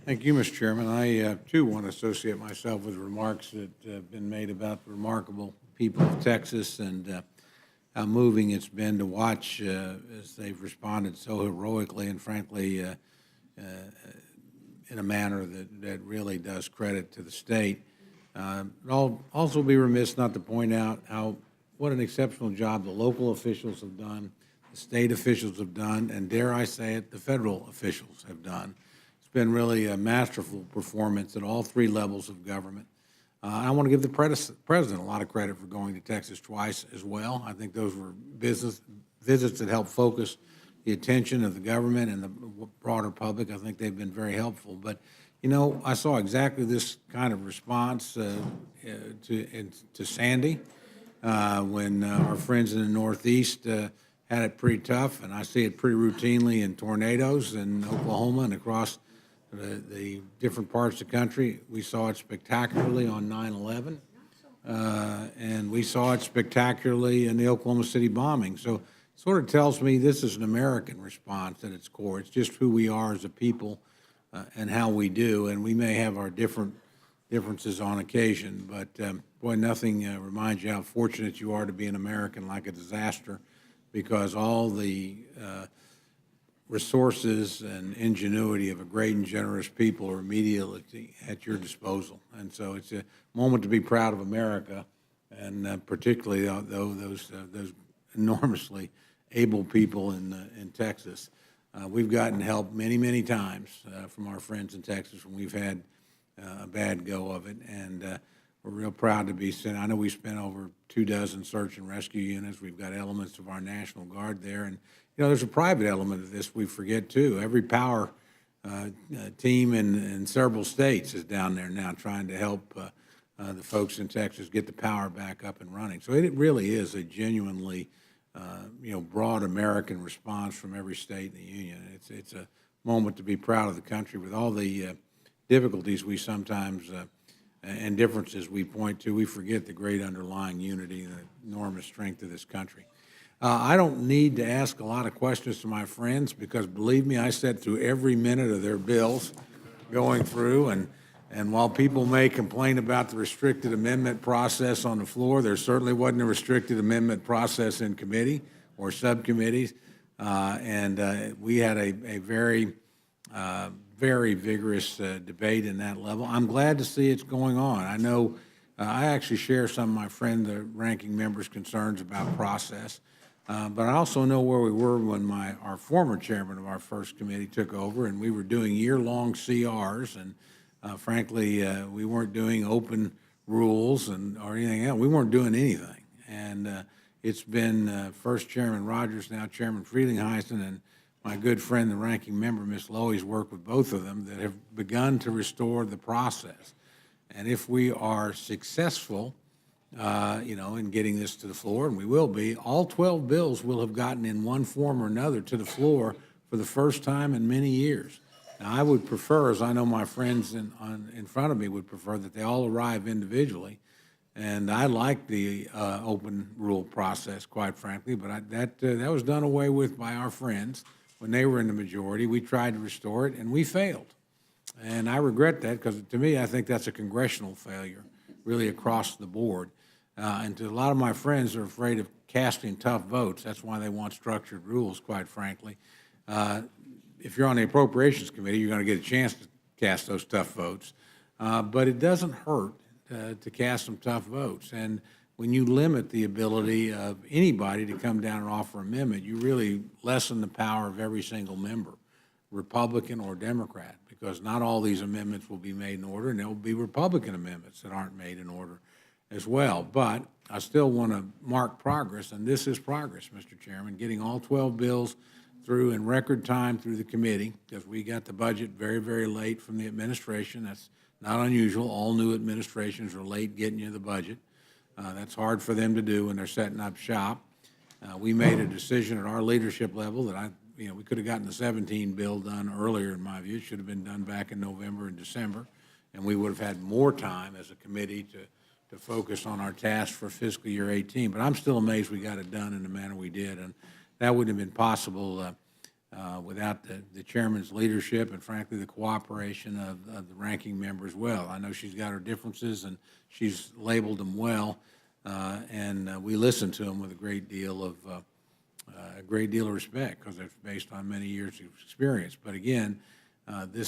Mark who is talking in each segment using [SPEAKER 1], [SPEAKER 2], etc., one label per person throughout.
[SPEAKER 1] Thank you, Mr. Chairman. I, too, want to associate myself with remarks that have been made about the remarkable people of Texas and how moving it's been to watch as they've responded so heroically and, frankly, in a manner that really does credit to the state. I'll also be remiss not to point out what an exceptional job the local officials have done, the state officials have done, and dare I say it, the federal officials have done. It's been really a masterful performance at all three levels of government. I want to give the president a lot of credit for going to Texas twice as well. I think those were business visits that helped focus the attention of the government and the broader public. I think they've been very helpful. But, you know, I saw exactly this kind of response to Sandy when our friends in the Northeast had it pretty tough, and I see it pretty routinely in tornadoes in Oklahoma and across the different parts of the country. We saw it spectacularly on 9/11, and we saw it spectacularly in the Oklahoma City bombing. So it sort of tells me this is an American response at its core. It's just who we are as a people and how we do, and we may have our differences on occasion, but boy, nothing reminds you how fortunate you are to be an American like a disaster, because all the resources and ingenuity of a great and generous people are immediately at your disposal. And so it's a moment to be proud of America, and particularly those enormously able people in Texas. We've gotten help many, many times from our friends in Texas when we've had a bad go of it, and we're real proud to be sent. I know we spent over 24 search and rescue units. We've got elements of our National Guard there, and you know, there's a private element of this we forget too. Every power team in several states is down there now trying to help the folks in Texas get the power back up and running. So it really is a genuinely broad American response from every state in the union. It's a moment to be proud of the country with all the difficulties we sometimes and differences we point to. We forget the great underlying unity and the enormous strength of this country. I don't need to ask a lot of questions to my friends because, believe me, I sat through every minute of their bills going through, and while people may complain about the restricted amendment process on the floor, there certainly wasn't a restricted amendment process in committee or subcommittees, and we had a very, very vigorous debate in that level. I'm glad to see it's going on. I know I actually share some of my friend, the ranking member's concerns about process. But I also know where we were when our former chairman of our first committee took over, and we were doing year-long CRs, and frankly, we weren't doing open rules or anything else. We weren't doing anything. And it's been first Chairman Rogers, now Chairman Frelinghuysen, and my good friend, the ranking member, Ms. Lowy's worked with both of them that have begun to restore the process. And if we are successful, in getting this to the floor, and we will be, all 12 bills will have gotten in one form or another to the floor for the first time in many years. Now, I would prefer, as I know my friends in front of me would prefer, that they all arrive individually. And I like the open rule process, quite frankly, but that was done away with by our friends when they were in the majority. We tried to restore it, and we failed. And I regret that because, to me, I think that's a congressional failure, really across the board. And to a lot of my friends are afraid of casting tough votes. That's why they want structured rules, quite frankly. If you're on the Appropriations Committee, you're going to get a chance to cast those tough votes. But it doesn't hurt to cast some tough votes. And when you limit the ability of anybody to come down and offer an amendment, you really lessen the power of every single member, Republican or Democrat, because not all these amendments will be made in order, and there will be Republican amendments that aren't made in order as well. But I still want to mark progress, and this is progress, Mr. Chairman, getting all 12 bills through in record time through the committee, because we got the budget very, very late from the administration. That's not unusual. All new administrations are late getting you the budget. That's hard for them to do when they're setting up shop. We made a decision at our leadership level that we could have gotten the 17 bill done earlier, in my view. It should have been done back in November and December, and we would have had more time as a committee to focus on our task for fiscal year 18. But I'm still amazed we got it done in the manner we did, and that wouldn't have been possible without the chairman's leadership and, frankly, the cooperation of the ranking member as well. I know she's got her differences, and she's labeled them well, and we listen to them with a great deal of respect, because it's based on many years of experience. But again, the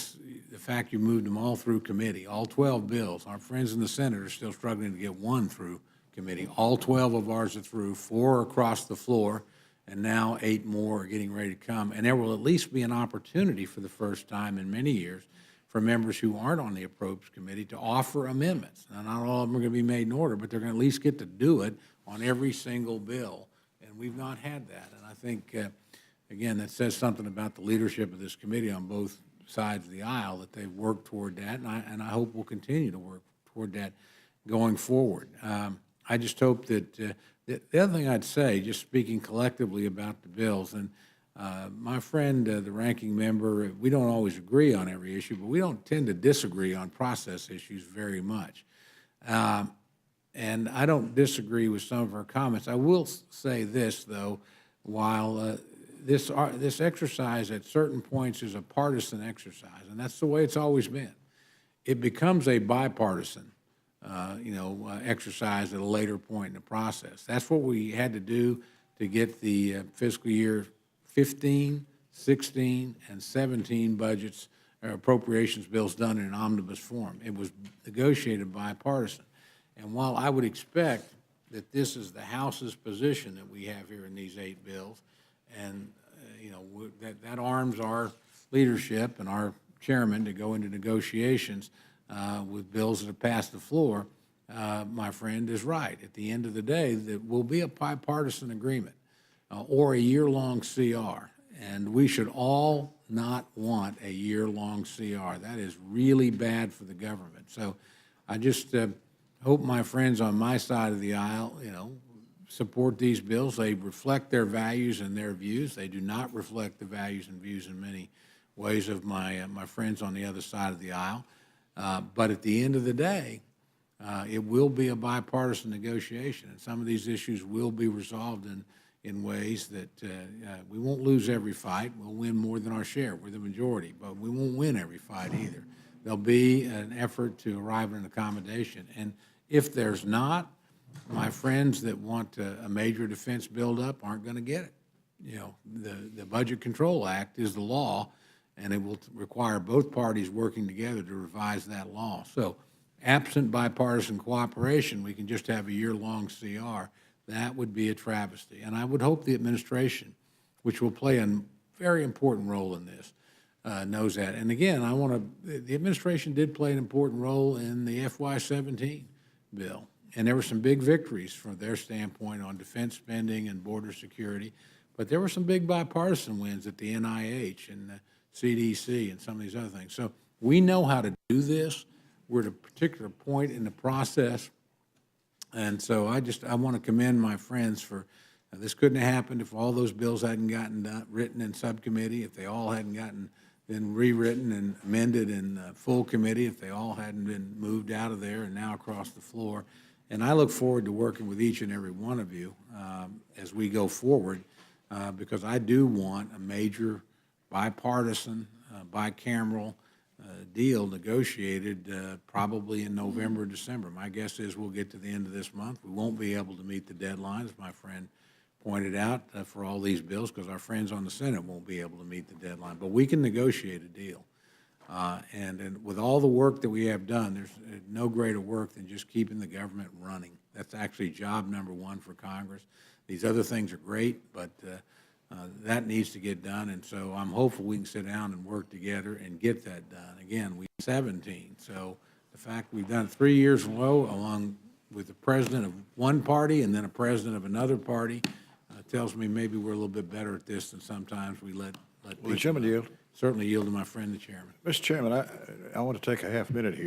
[SPEAKER 1] fact you moved them all through committee, all 12 bills. Our friends in the Senate are still struggling to get one through committee. All 12 of ours are through, 4 across the floor, and now 8 more are getting ready to come. And there will at least be an opportunity for the first time in many years for members who aren't on the Appropriations Committee to offer amendments. Now, not all of them are going to be made in order, but they're going to at least get to do it on every single bill. And we've not had that. And I think, again, that says something about the leadership of this committee on both sides of the aisle, that they've worked toward that, and I hope we'll continue to work toward that going forward. I just hope that the other thing I'd say, just speaking collectively about the bills, and my friend, the ranking member, we don't always agree on every issue, but we don't tend to disagree on process issues very much. And I don't disagree with some of her comments. I will say this, though, while this exercise at certain points is a partisan exercise, and that's the way it's always been, it becomes a bipartisan exercise at a later point in the process. That's what we had to do to get the fiscal year 15, 16, and 17 budgets, appropriations bills done in an omnibus form. It was negotiated bipartisan. And while I would expect that this is the House's position that we have here in these 8 bills, and that arms our leadership and our chairman to go into negotiations with bills that have passed the floor, my friend is right. At the end of the day, there will be a bipartisan agreement or a year-long CR, and we should all not want a year-long CR. That is really bad for the government. So I just hope my friends on my side of the aisle, support these bills. They reflect their values and their views. They do not reflect the values and views in many ways of my friends on the other side of the aisle. But at the end of the day, it will be a bipartisan negotiation, and some of these issues will be resolved in ways that we won't lose every fight. We'll win more than our share. We're the majority, but we won't win every fight either. There'll be an effort to arrive at an accommodation. And if there's not, my friends that want a major defense buildup aren't going to get it. The Budget Control Act is the law, and it will require both parties working together to revise that law. So absent bipartisan cooperation, we can just have a year-long CR. That would be a travesty. And I would hope the administration, which will play a very important role in this, knows that. And again, the administration did play an important role in the FY17 bill. And there were some big victories from their standpoint on defense spending and border security. But there were some big bipartisan wins at the NIH and the CDC and some of these other things. So we know how to do this. We're at a particular point in the process. And so I want to commend my friends for this couldn't have happened if all those bills hadn't gotten written in subcommittee, if they all hadn't been rewritten and amended in full committee, if they all hadn't been moved out of there and now across the floor. And I look forward to working with each and every one of you as we go forward, because I do want a major bipartisan, bicameral deal negotiated probably in November or December. My guess is we'll get to the end of this month. We won't be able to meet the deadlines, my friend pointed out, for all these bills, because our friends on the Senate won't be able to meet the deadline. But we can negotiate a deal. And with all the work that we have done, there's no greater work than just keeping the government running. That's actually job number one for Congress. These other things are great, but that needs to get done. And so I'm hopeful we can sit down and work together and get that done. Again, we 17. So the fact we've done it 3 years in a row, along with the president of one party and then a president of another party, tells me maybe we're a little bit better at this than sometimes we let people.
[SPEAKER 2] Well, the chairman yield.
[SPEAKER 1] Certainly yield to my friend, the chairman.
[SPEAKER 2] Mr. Chairman, I want to take a half minute here.